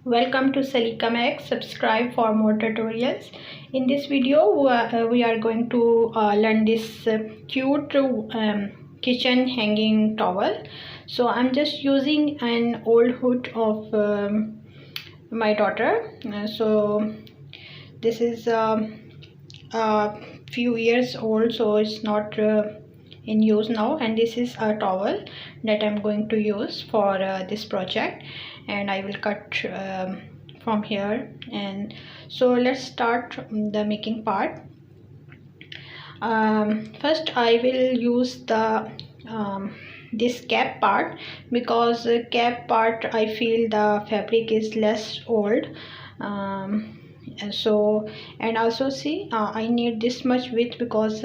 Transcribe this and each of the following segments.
Welcome to Saliqa Max. Subscribe for more tutorials. In this video we are going to learn this cute kitchen hanging towel. So I'm just using an old hood of my daughter. So this is a few years old, so it's not in use now, and this is a towel that I'm going to use for this project, and I will cut from here. And so let's start the making part. First I will use the this cap part, because cap part I feel the fabric is less old. And also see, I need this much width because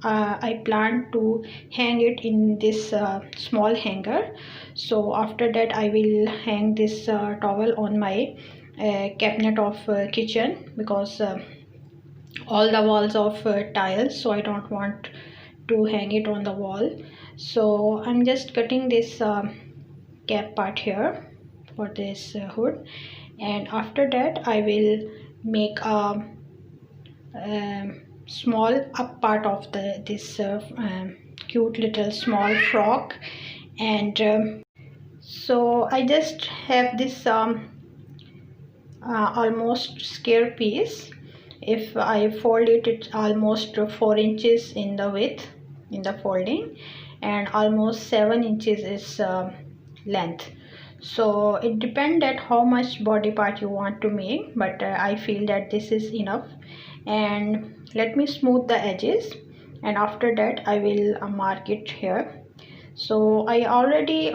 I plan to hang it in this small hanger. So after that I will hang this towel on my cabinet of kitchen, because all the walls of tiles, so I don't want to hang it on the wall. So I'm just cutting this cap part here for this hood, and after that I will make a small up part of this cute little small frock. And so I just have this almost square piece. If I fold it, it's almost 4 inches in the width in the folding, and almost 7 inches is length. So it depends at how much body part you want to make, but I feel that this is enough. And let me smooth the edges, and after that I will mark it here. So I already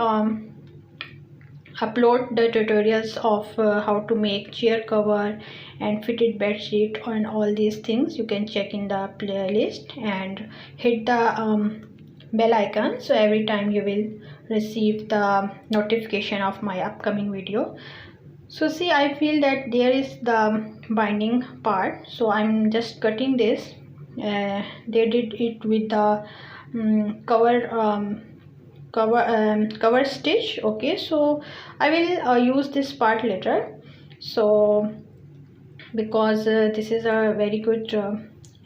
upload the tutorials of how to make chair cover and fitted bed sheet and all these things. You can check in the playlist and hit the bell icon, so every time you will receive the notification of my upcoming video. So see, I feel that there is the binding part, so I'm just cutting this. They did it with the cover stitch. Okay, so I will use this part later. So because this is a very good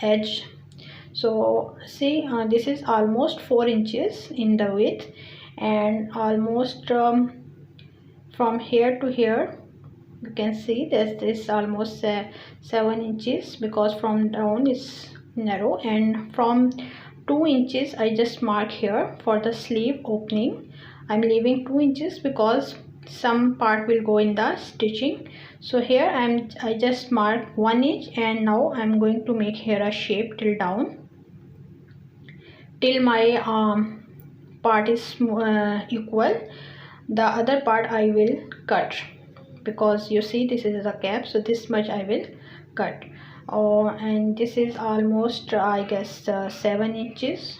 edge. So see, this is almost 4 inches in the width, and almost from here to here you can see that this almost 7 inches, because from down is narrow, and from 2 inches I just mark here for the sleeve opening. I'm leaving 2 inches because some part will go in the stitching. So here I just mark 1 inch, and now I'm going to make here a shape till down, till my part is equal. The other part I will cut, because you see this is a cap, so this much I will cut. And this is almost I guess 7 inches.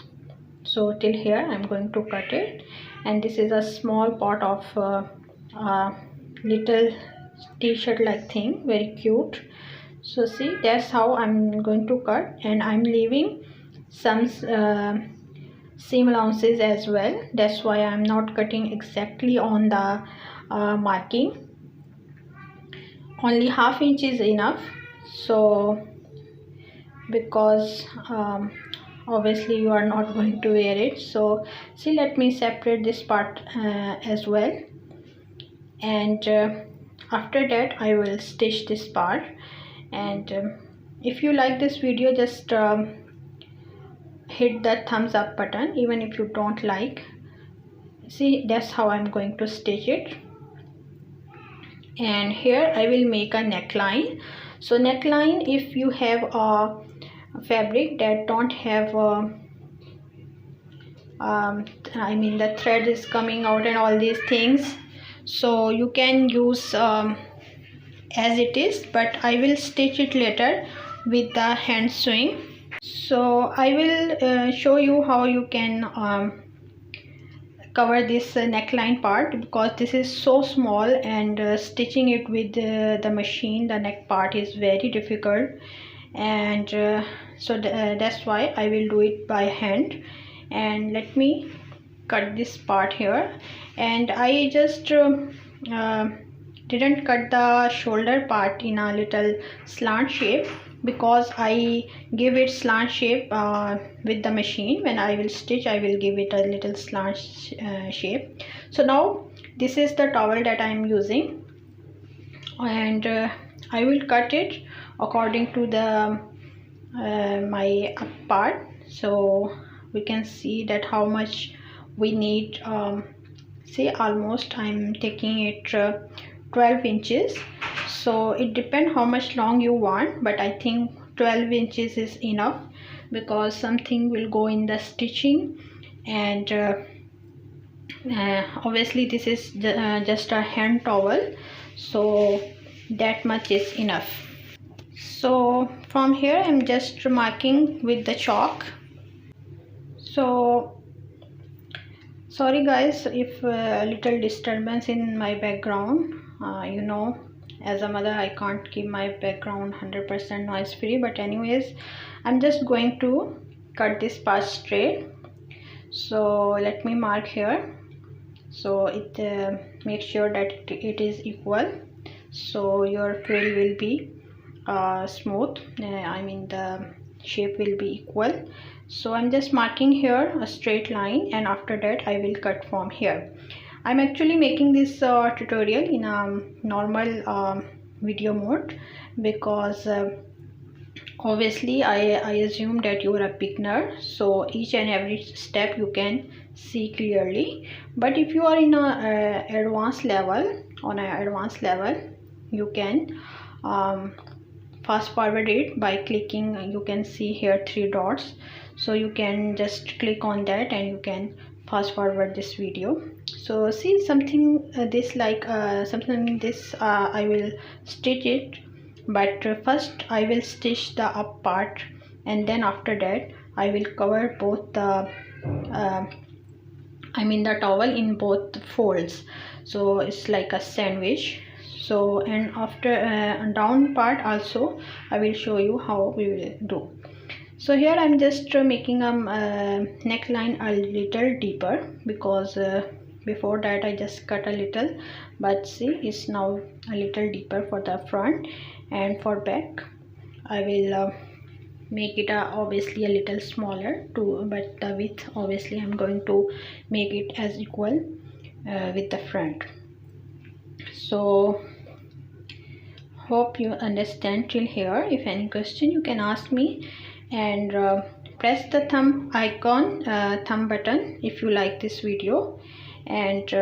So till here I'm going to cut it, and this is a small part of little t-shirt like thing, very cute. So see, that's how I'm going to cut, and I'm leaving some seam allowances as well. That's why I'm not cutting exactly on the marking. Only ½ inch is enough. So because obviously you are not going to wear it. So see, let me separate this part as well, and after that I will stitch this part. And if you like this video, just hit that thumbs up button. Even if you don't like, see, that's how I'm going to stitch it. And here I will make a neckline. So neckline, if you have a fabric that don't have I mean the thread is coming out and all these things, so you can use as it is, but I will stitch it later with the hand sewing. So I will show you how you can cover this neckline part, because this is so small, and stitching it with the machine, the neck part, is very difficult. And so that's why I will do it by hand. And let me cut this part here, and I just didn't cut the shoulder part in a little slant shape, because I give it slant shape with the machine. When I will stitch, I will give it a little slant shape. So now this is the towel that I am using, and I will cut it according to the my part. So we can see that how much we need. See, almost I'm taking it 12 inches. So it depends how much long you want, but I think 12 inches is enough, because something will go in the stitching, and obviously this is just a hand towel, so that much is enough. So from here I'm just marking with the chalk. So sorry guys if a little disturbance in my background. You know, as a mother I can't keep my background 100% noise free, but anyways, I'm just going to cut this part straight. So let me mark here, so it make sure that it is equal, so your frill will be smooth. I mean the shape will be equal. So I'm just marking here a straight line, and after that I will cut from here. I'm actually making this tutorial in a normal video mode, because obviously I assume that you are a beginner, so each and every step you can see clearly. But if you are in a advanced level, on an advanced level, you can fast forward it by clicking. You can see here 3 dots, so you can just click on that and you can fast forward this video. So see, something this like something this I will stitch it, but first I will stitch the up part, and then after that I will cover both the I mean the towel in both folds, so it's like a sandwich. So, and after down part also I will show you how we will do. So here I'm just making a neckline a little deeper, because before that I just cut a little, but see, it's now a little deeper for the front, and for back I will make it obviously a little smaller too, but the width obviously I'm going to make it as equal with the front. So hope you understand till here. If any question you can ask me, and press the thumb icon, thumb button if you like this video, and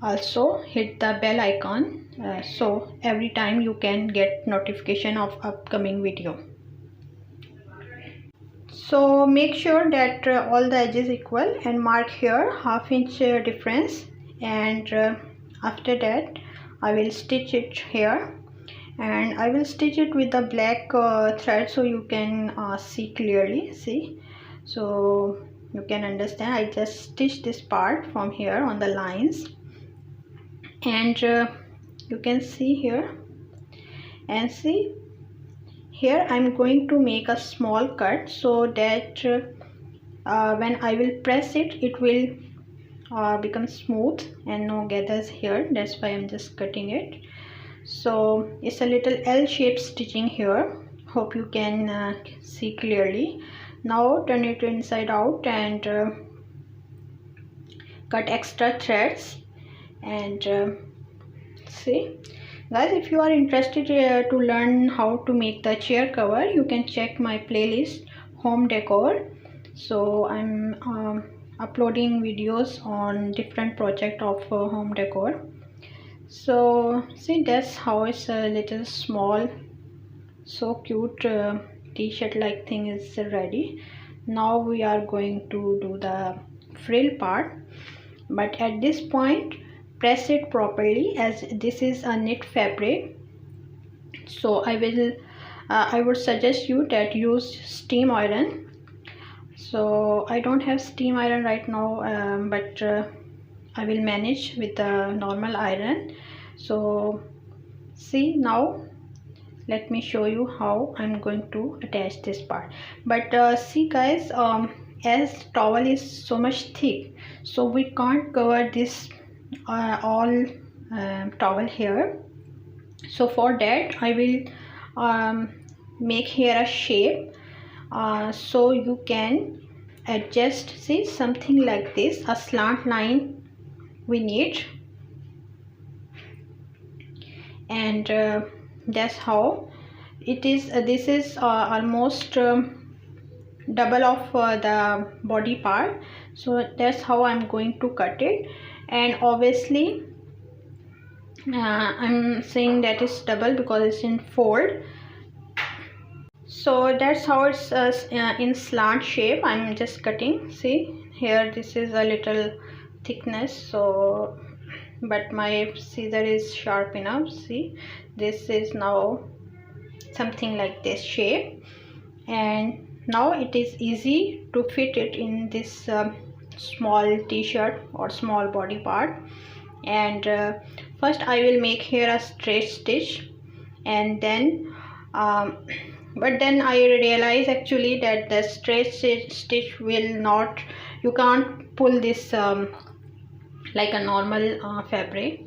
also hit the bell icon so every time you can get notification of upcoming video. So make sure that all the edges equal, and mark here ½ inch difference, and after that I will stitch it here, and I will stitch it with the black thread, so you can see clearly. See, so you can understand. I just stitch this part from here on the lines, and you can see here, and see here I'm going to make a small cut, so that when I will press it, it will become smooth and no gathers here. That's why I'm just cutting it. So it's a little L-shaped stitching here. Hope you can see clearly. Now turn it inside out and cut extra threads, and see guys, if you are interested to learn how to make the chair cover, you can check my playlist home decor. So I'm uploading videos on different project of home decor. So see, that's how it's a little small, so cute t-shirt like thing is ready. Now we are going to do the frill part, but at this point press it properly, as this is a knit fabric. So I would suggest you that use steam iron. So I don't have steam iron right now, but I will manage with the normal iron. So see, now let me show you how I'm going to attach this part. But see guys, as towel is so much thick, so we can't cover this all towel here. So for that I will make here a shape, so you can adjust. See, something like this, a slant line we need, and that's how it is. This is almost double of the body part, so that's how I'm going to cut it. And obviously I'm saying that is double because it's in fold. So that's how it's in slant shape. I'm just cutting. See here, this is a little thickness, so but my scissor is sharp enough. See, this is now something like this shape, and now it is easy to fit it in this small t-shirt or small body part. And first I will make here a straight stitch, and then but then I realize actually that the straight stitch will not, you can't pull this like a normal fabric.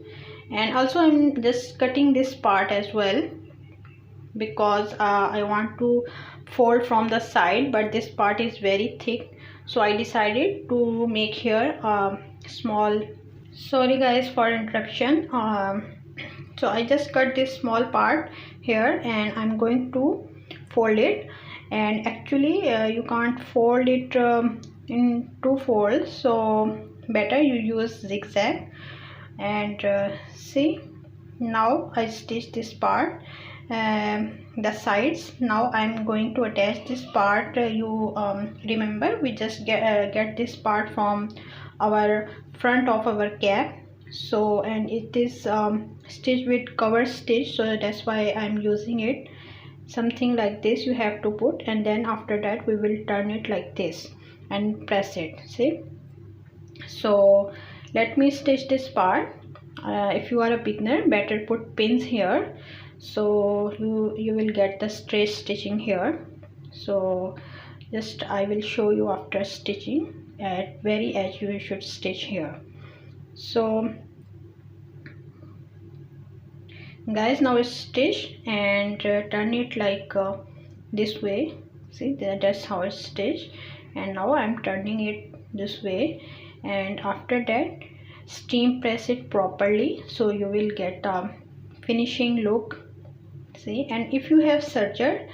And also I'm just cutting this part as well because I want to fold from the side, but this part is very thick, so I decided to make here a small, sorry guys for interruption. So I just cut this small part here, and I'm going to fold it. And actually you can't fold it in two folds, so better you use zigzag. And see, now I stitch this part, the sides. Now I'm going to attach this part. You remember we just get this part from our front of our cap, so, and it is stitched with cover stitch, so that's why I'm using it. Something like this you have to put, and then after that we will turn it like this and press it. See, so let me stitch this part. If you are a beginner, better put pins here, so you will get the straight stitching here. So just I will show you after stitching. At very edge you should stitch here. So guys, now it's stitched, and turn it like this way. See, that's how it's stitched. And now I'm turning it this way, and after that steam press it properly, so you will get a finishing look. See, and if you have serger,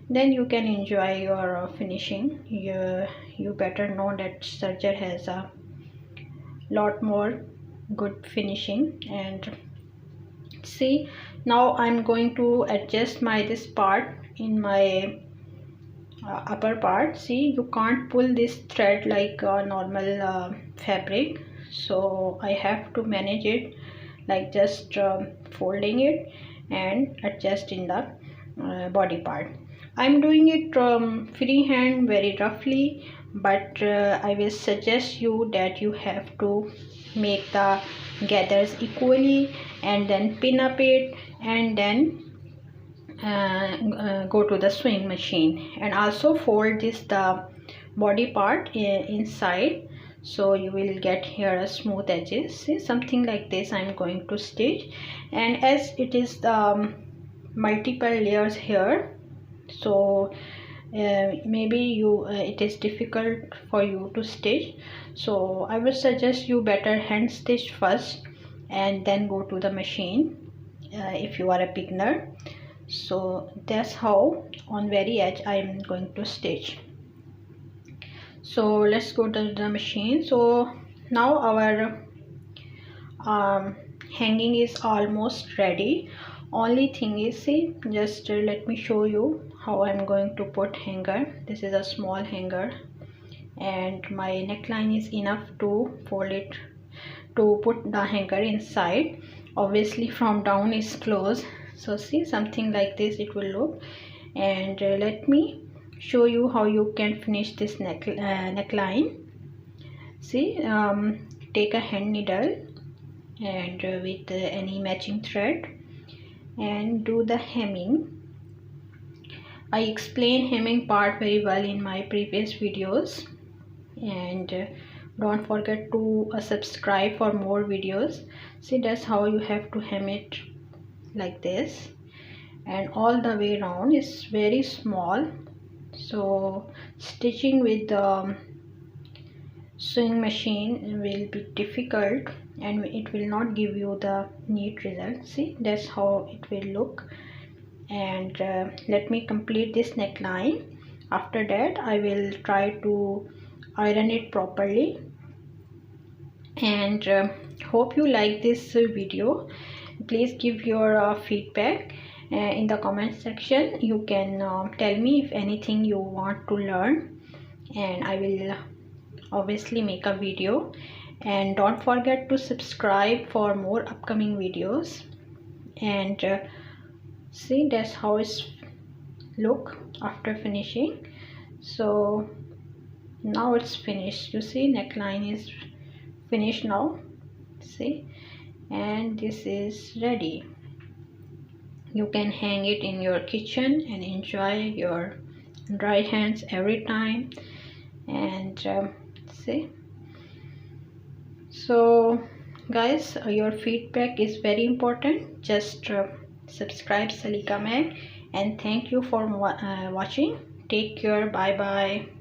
then you can enjoy your finishing. You better know that serger has a lot more good finishing. And see, now I'm going to adjust this part in my upper part. See, you can't pull this thread like a normal fabric, so I have to manage it like just folding it and adjusting the body part. I'm doing it freehand, very roughly, but I will suggest you that you have to make the gathers equally, and then pin up it, and then go to the sewing machine, and also fold the body part inside, so you will get here a smooth edges. See, something like this I'm going to stitch. And as it is the multiple layers here, so maybe you it is difficult for you to stitch, so I would suggest you better hand stitch first and then go to the machine if you are a beginner. So that's how on very edge I am going to stitch. So let's go to the machine. So now our hanging is almost ready. Only thing is, see, just let me show you how I'm going to put hanger. This is a small hanger, and my neckline is enough to fold it to put the hanger inside. Obviously from down is closed, so see, something like this it will look. And let me show you how you can finish this neckline. See, take a hand needle and with any matching thread and do the hemming. I explain hemming part very well in my previous videos, and don't forget to subscribe for more videos. See, that's how you have to hem it like this, and all the way around is very small, so stitching with the sewing machine will be difficult and it will not give you the neat result. See, that's how it will look. And let me complete this neckline. After that I will try to iron it properly. And hope you like this video. Please give your feedback in the comment section. You can tell me if anything you want to learn, and I will obviously make a video. And don't forget to subscribe for more upcoming videos. And see, that's how it's look after finishing. So now it's finished. You see, neckline is finished now. See, and this is ready. You can hang it in your kitchen and enjoy your dry hands every time. And see, so guys, your feedback is very important. Just subscribe Saliqa Mag, and thank you for watching. Take care. Bye bye.